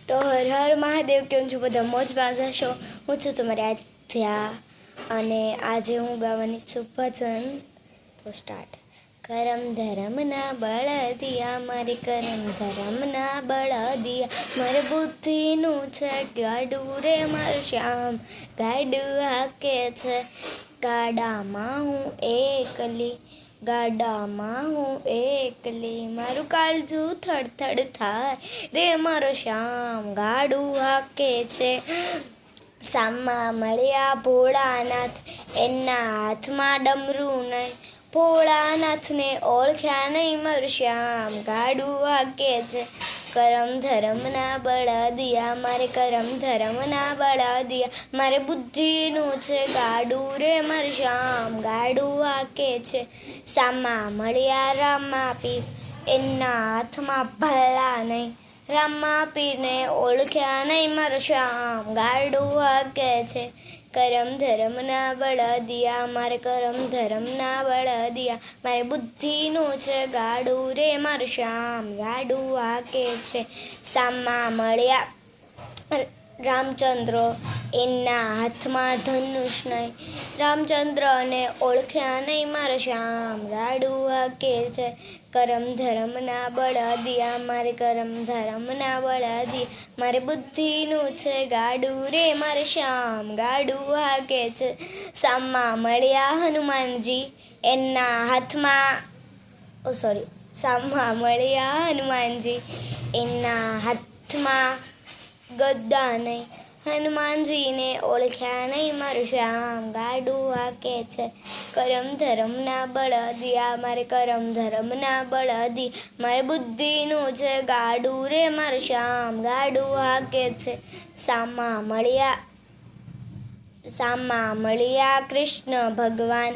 તો હર હર મહાદેવ, કેમ છો બધા? મોજમાં જશો. હું છું તમારી આધ્યા અને આજે હું ગાવાની છું ભજન. તો સ્ટાર્ટ. કરમ ધરમના બળદિયા, મારે કરમ ધરમના બળદિયા, મારે બુદ્ધિનું છે ગાડું રે મારું શ્યામ, ગાડું હાકે છે. ગાડામાં હું એકલી, ગાડામાં હું એકલી, મારું કાળજું થડથડ થાય રે મારો શ્યામ, ગાડું હાકે છે. સામા મળ્યા ભોળાનાથ, એના હાથમાં ડમરું નહીં, ભોળાનાથને ઓળખ્યા નહીં મારું શ્યામ, ગાડું હાકે છે. કરમ ધરમના બળદિયા, મારે કરમ ધરમના બળદિયા, મારે બુદ્ધિનું છે ગાડું રે મારું શ્યામ, ગાડું હાકે છે. સામા મળ્યા રામા પીર, એના હાથમાં ભલ્લા નહીં, રામા પીરને ઓળખ્યા નહીં મારો શ્યામ, ગાડું હાકે છે. કરમ ધરમના બળદિયા, મારે કરમ ધરમના બળદિયા, મારે બુદ્ધિનું છે ગાડું રે મારું શ્યામ, ગાડું હાકે છે. સામા મળ્યા રામચંદ્ર, એના હાથમાં ધનુષ નહીં, રામચંદ્રને ઓળખ્યા નહીં મારો શ્યામ, ગાડું હાકે છે. કરમ ધરમના બળદિયા, મારે કરમ ધરમના બળદિયા, મારે બુદ્ધિનું છે ગાડું રે મારે શ્યામ, ગાડું હાકે છે. સામા મળ્યા હનુમાનજી, એના હાથમાં સામા મળ્યા હનુમાનજી, એના હાથમાં ગદા નહીં, હનુમાનજીને ઓળખ્યા નહીં મારું શ્યામ, ગાડું હાકે છે. કરમ ધરમના બળદિયા, મારે કરમ ધરમના બળદી, મારે બુદ્ધિનું છે ગાડું રે મારું શ્યામ, ગાડું હાકે છે. સામા મળ્યા કૃષ્ણ ભગવાન,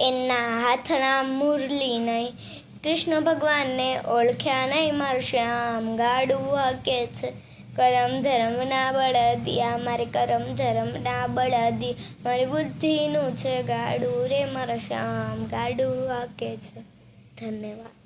એના હાથના મુરલી નહીં, કૃષ્ણ ભગવાનને ઓળખ્યા નહીં મારું શ્યામ, ગાડું હાકે છે. કરમ ધરમના બળદિયા, મારે કરમ ધરમના બળદી, મારી બુદ્ધિનું છે ગાડું રે મારા શ્યામ, ગાડું હાકે છે. ધન્યવાદ.